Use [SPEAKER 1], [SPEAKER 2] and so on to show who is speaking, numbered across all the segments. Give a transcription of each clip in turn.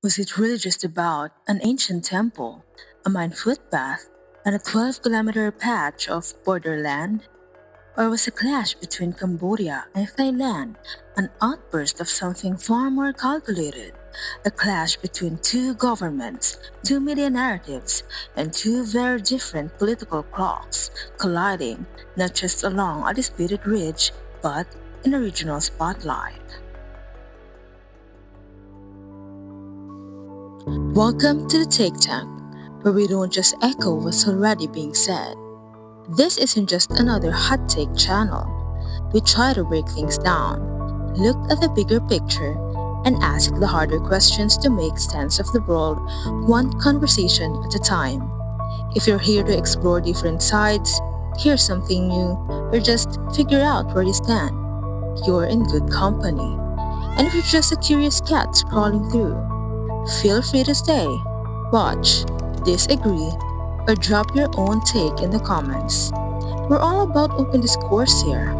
[SPEAKER 1] Was it really just about an ancient temple, a mined footpath, and a 12-kilometer patch of borderland? Or was a clash between Cambodia and Thailand an outburst of something far more calculated? A clash between two governments, two media narratives, and two very different political clocks colliding not just along a disputed ridge but in a regional spotlight. Welcome to the Take Tank, where we don't just echo what's already being said. This isn't just another hot take channel. We try to break things down, look at the bigger picture, and ask the harder questions to make sense of the world one conversation at a time. If you're here to explore different sides, hear something new, or just figure out where you stand, you're in good company. And if you're just a curious cat scrolling through, feel free to stay, watch, disagree, or drop your own take in the comments. We're all about open discourse here.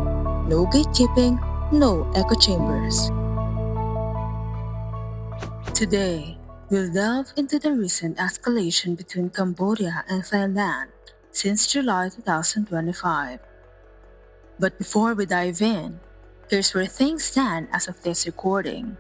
[SPEAKER 1] No gatekeeping, no echo chambers. Today, we'll delve into the recent escalation between Cambodia and Thailand since July 2025. But before we dive in, here's where things stand as of this recording.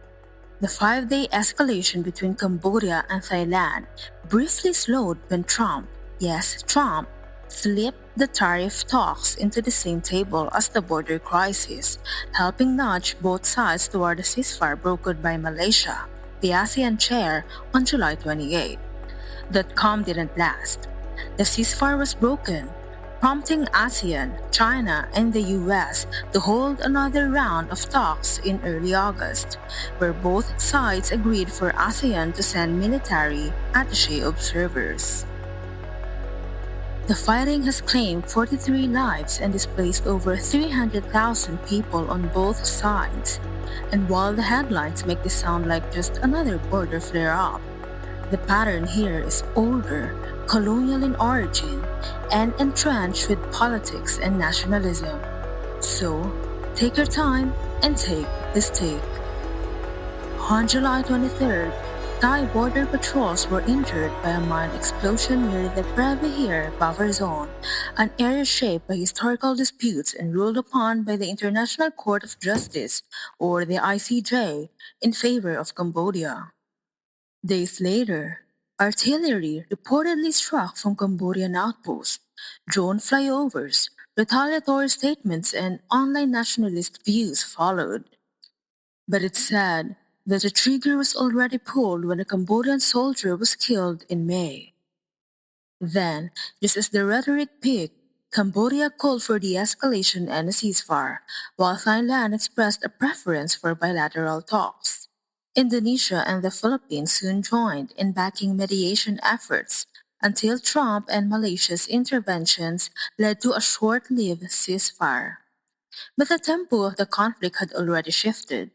[SPEAKER 1] The 5-day escalation between Cambodia and Thailand briefly slowed when Trump, yes, Trump, slipped the tariff talks into the same table as the border crisis, helping nudge both sides toward a ceasefire brokered by Malaysia, the ASEAN chair, on July 28. That calm didn't last. The ceasefire was broken, prompting ASEAN, China, and the US to hold another round of talks in early August, where both sides agreed for ASEAN to send military attaché observers. The fighting has claimed 43 lives and displaced over 300,000 people on both sides. And while the headlines make this sound like just another border flare-up, the pattern here is older, colonial in origin, and entrenched with politics and nationalism. So, take your time and take this take. On July 23rd, Thai border patrols were injured by a mine explosion near the Preah Vihear buffer zone, an area shaped by historical disputes and ruled upon by the International Court of Justice, or the ICJ, in favor of Cambodia. Days later, artillery reportedly struck from Cambodian outposts, drone flyovers, retaliatory statements, and online nationalist views followed. But it's sad that the trigger was already pulled when a Cambodian soldier was killed in May. Then, just as the rhetoric peaked, Cambodia called for de-escalation and a ceasefire, while Thailand expressed a preference for bilateral talks. Indonesia and the Philippines soon joined in backing mediation efforts, until Trump and Malaysia's interventions led to a short-lived ceasefire. But the tempo of the conflict had already shifted,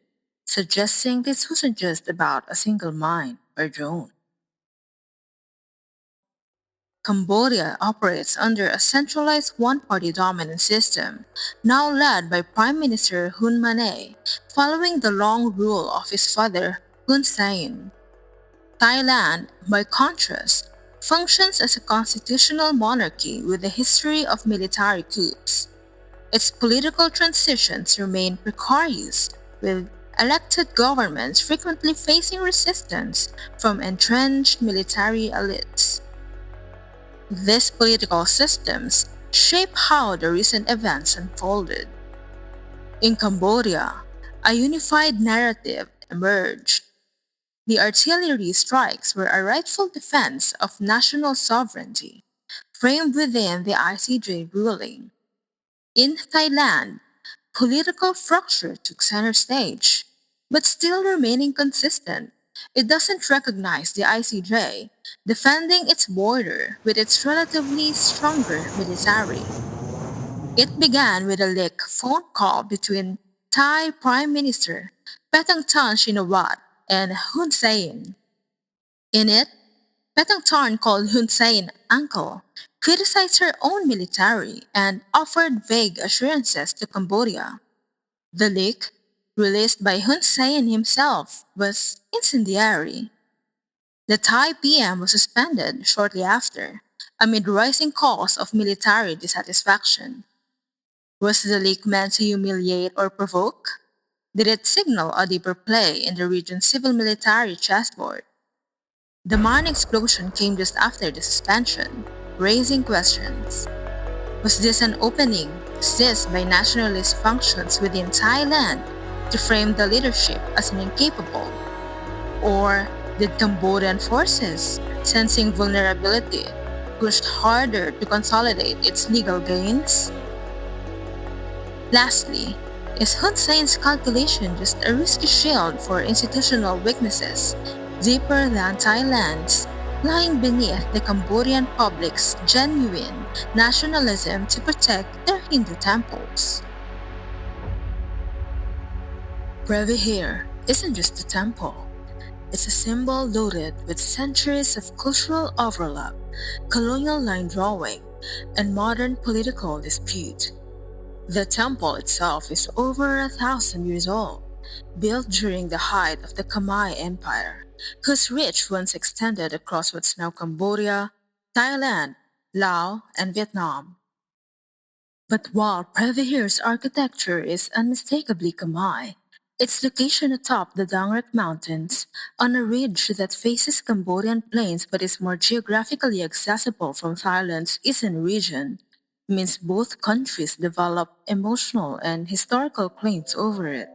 [SPEAKER 1] suggesting this wasn't just about a single mine or drone. Cambodia operates under a centralized one-party dominant system, now led by Prime Minister Hun Manet, following the long rule of his father Hun Sen. Thailand, by contrast, functions as a constitutional monarchy with a history of military coups. Its political transitions remain precarious, with elected governments frequently facing resistance from entrenched military elites. These political systems shape how the recent events unfolded. In Cambodia, a unified narrative emerged. The artillery strikes were a rightful defense of national sovereignty, framed within the ICJ ruling. In Thailand, political fracture took center stage, but still remaining consistent. It doesn't recognize the ICJ, defending its border with its relatively stronger military. It began with a leaked phone call between Thai Prime Minister Paetongtarn Shinawatra and Hun Sen. In it, Paetongtarn called Hun Sen "uncle," criticized her own military, and offered vague assurances to Cambodia. The leak, released by Hun Sen himself, was incendiary. The Thai PM was suspended shortly after, amid rising calls of military dissatisfaction. Was the leak meant to humiliate or provoke? Did it signal a deeper play in the region's civil military chessboard? The mine explosion came just after the suspension, raising questions. Was this an opening seized by nationalist functions within Thailand to frame the leadership as incapable? Or did Cambodian forces, sensing vulnerability, pushed harder to consolidate its legal gains? Lastly, is Hun Sen's calculation just a risky shield for institutional weaknesses, deeper than Thailand's, lying beneath the Cambodian public's genuine nationalism to protect their Hindu temples? Preah Vihear isn't just a temple. It's a symbol loaded with centuries of cultural overlap, colonial line drawing, and modern political dispute. The temple itself is over 1,000 years old, built during the height of the Khmer Empire, whose reach once extended across what's now Cambodia, Thailand, Laos, and Vietnam. But while Preah Vihear's architecture is unmistakably Khmer, its location atop the Dangrek Mountains, on a ridge that faces Cambodian plains but is more geographically accessible from Thailand's eastern region, means both countries develop emotional and historical claims over it.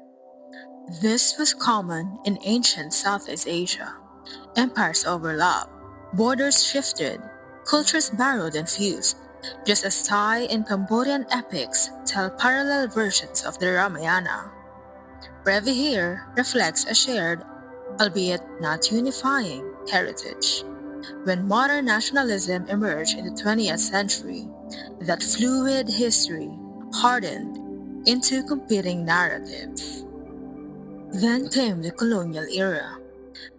[SPEAKER 1] This was common in ancient Southeast Asia. Empires overlapped, borders shifted, cultures borrowed and fused, just as Thai and Cambodian epics tell parallel versions of the Ramayana. Preah Vihear reflects a shared, albeit not unifying, heritage. When modern nationalism emerged in the 20th century, that fluid history hardened into competing narratives. Then came the colonial era.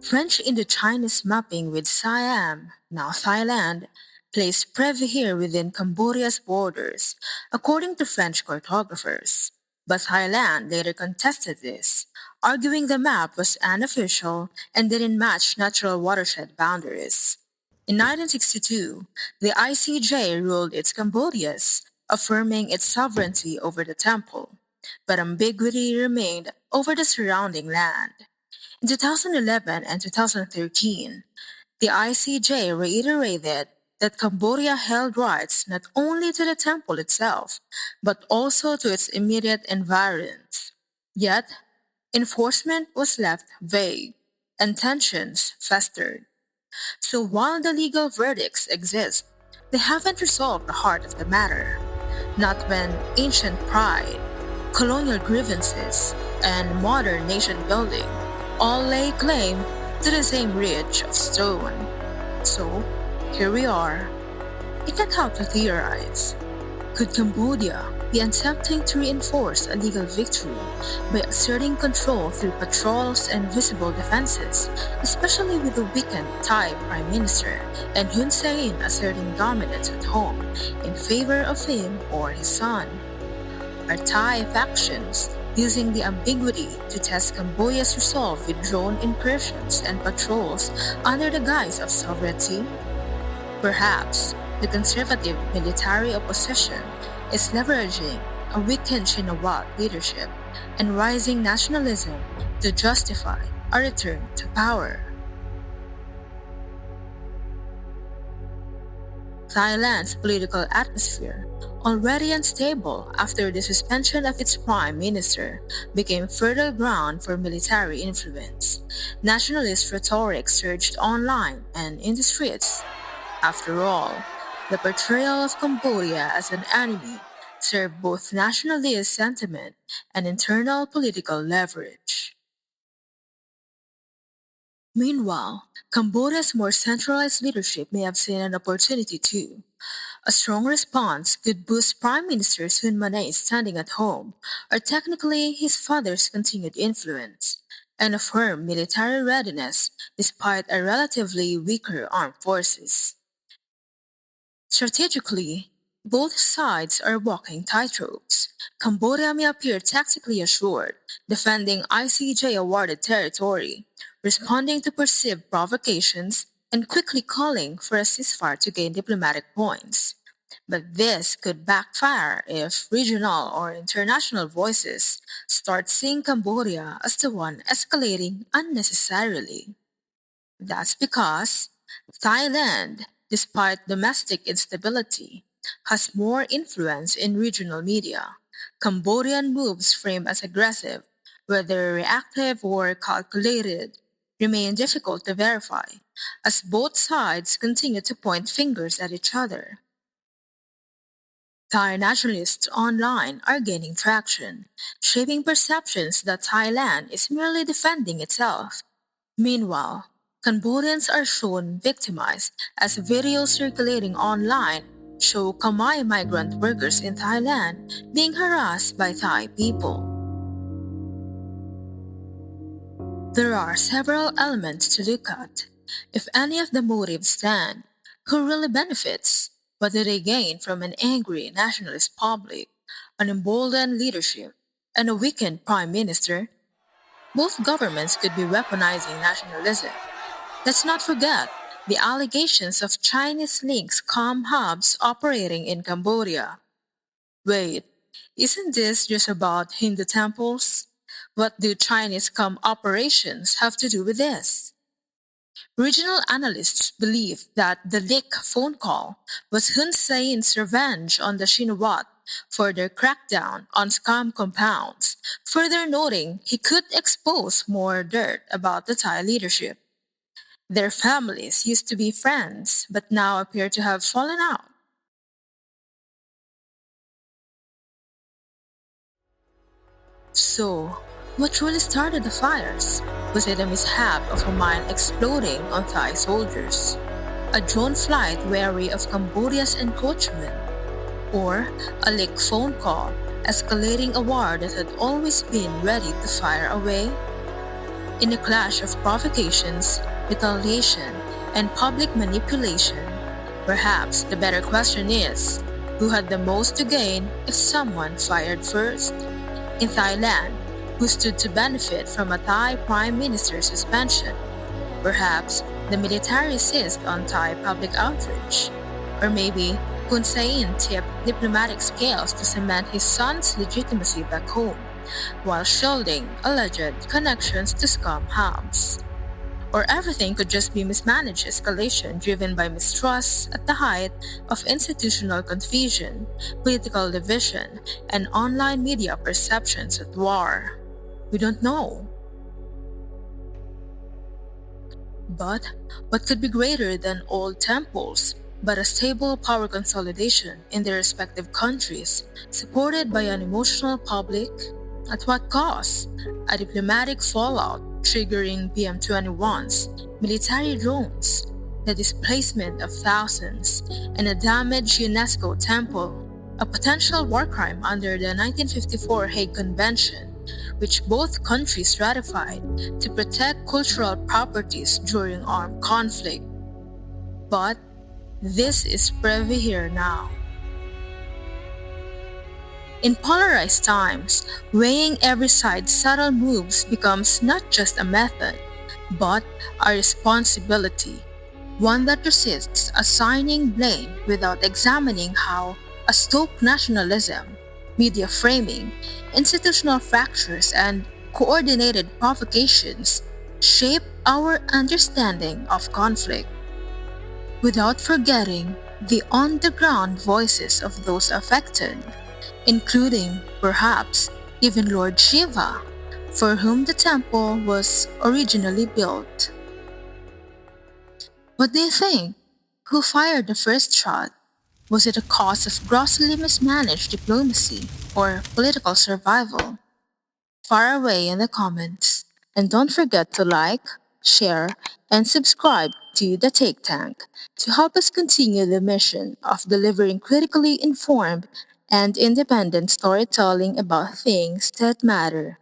[SPEAKER 1] French Indochinese mapping with Siam, now Thailand, placed Preah Vihear within Cambodia's borders, according to French cartographers. But Thailand later contested this, arguing the map was unofficial and didn't match natural watershed boundaries. In 1962, the ICJ ruled it's Cambodia's, affirming its sovereignty over the temple, but ambiguity remained over the surrounding land. In 2011 and 2013, the ICJ reiterated that Cambodia held rights not only to the temple itself, but also to its immediate environs. Yet, enforcement was left vague, and tensions festered. So while the legal verdicts exist, they haven't resolved the heart of the matter. Not when ancient pride, colonial grievances, and modern nation building all lay claim to the same ridge of stone. So, here we are. It can't help to theorize. Could Cambodia be attempting to reinforce a legal victory by asserting control through patrols and visible defenses, especially with the weakened Thai Prime Minister and Hun Sen asserting dominance at home in favor of him or his son? Are Thai factions using the ambiguity to test Cambodia's resolve with drone incursions and patrols under the guise of sovereignty? Perhaps the conservative military opposition is leveraging a weakened Shinawat leadership and rising nationalism to justify a return to power. Thailand's political atmosphere, already unstable after the suspension of its prime minister, became fertile ground for military influence. Nationalist rhetoric surged online and in the streets. After all, the portrayal of Cambodia as an enemy served both nationalist sentiment and internal political leverage. Meanwhile, Cambodia's more centralized leadership may have seen an opportunity too. A strong response could boost Prime Minister Sun Mane's standing at home, or technically his father's continued influence, and a firm military readiness despite a relatively weaker armed forces. Strategically, both sides are walking tightropes. Cambodia may appear tactically assured, defending ICJ awarded territory, responding to perceived provocations, and quickly calling for a ceasefire to gain diplomatic points. But this could backfire if regional or international voices start seeing Cambodia as the one escalating unnecessarily. That's because Thailand, despite domestic instability, has more influence in regional media. Cambodian moves framed as aggressive, whether reactive or calculated, remain difficult to verify, as both sides continue to point fingers at each other. Thai nationalists online are gaining traction, shaping perceptions that Thailand is merely defending itself. Meanwhile, Cambodians are shown victimized as videos circulating online show Khmer migrant workers in Thailand being harassed by Thai people. There are several elements to look at. If any of the motives stand, who really benefits? What do they gain from an angry nationalist public, an emboldened leadership, and a weakened prime minister? Both governments could be weaponizing nationalism. Let's not forget the allegations of Chinese links com hubs operating in Cambodia. Wait, isn't this just about Hindu temples? What do Chinese com operations have to do with this? Regional analysts believe that the leak phone call was Hun Sen's revenge on the Shinawat for their crackdown on scam compounds, further noting he could expose more dirt about the Thai leadership. Their families used to be friends, but now appear to have fallen out. So, what truly started the fires? Was it a mishap of a mine exploding on Thai soldiers? A drone flight wary of Cambodia's encroachment? Or a leaked phone call escalating a war that had always been ready to fire away? In a clash of provocations, retaliation, and public manipulation, perhaps the better question is who had the most to gain if someone fired first? In Thailand, who stood to benefit from a Thai Prime Minister suspension? Perhaps the military seized on Thai public outrage. Or maybe Hun Sen tipped diplomatic scales to cement his son's legitimacy back home, while shielding alleged connections to scum hubs. Or everything could just be mismanaged escalation driven by mistrust at the height of institutional confusion, political division, and online media perceptions at war. We don't know. But what could be greater than old temples, but a stable power consolidation in their respective countries, supported by an emotional public? At what cost? A diplomatic fallout triggering PM21s, military drones, the displacement of thousands, and a damaged UNESCO temple, a potential war crime under the 1954 Hague Convention, which both countries ratified to protect cultural properties during armed conflict. But this is Preah Vihear now. In polarized times, weighing every side's subtle moves becomes not just a method, but a responsibility, one that resists assigning blame without examining how a stoke nationalism, media framing, institutional fractures, and coordinated provocations shape our understanding of conflict, without forgetting the on-the-ground voices of those affected, including, perhaps, even Lord Shiva, for whom the temple was originally built. What do you think? Who fired the first shot? Was it a cause of grossly mismanaged diplomacy or political survival? Far away in the comments. And don't forget to like, share, and subscribe to the Take Tank to help us continue the mission of delivering critically informed and independent storytelling about things that matter.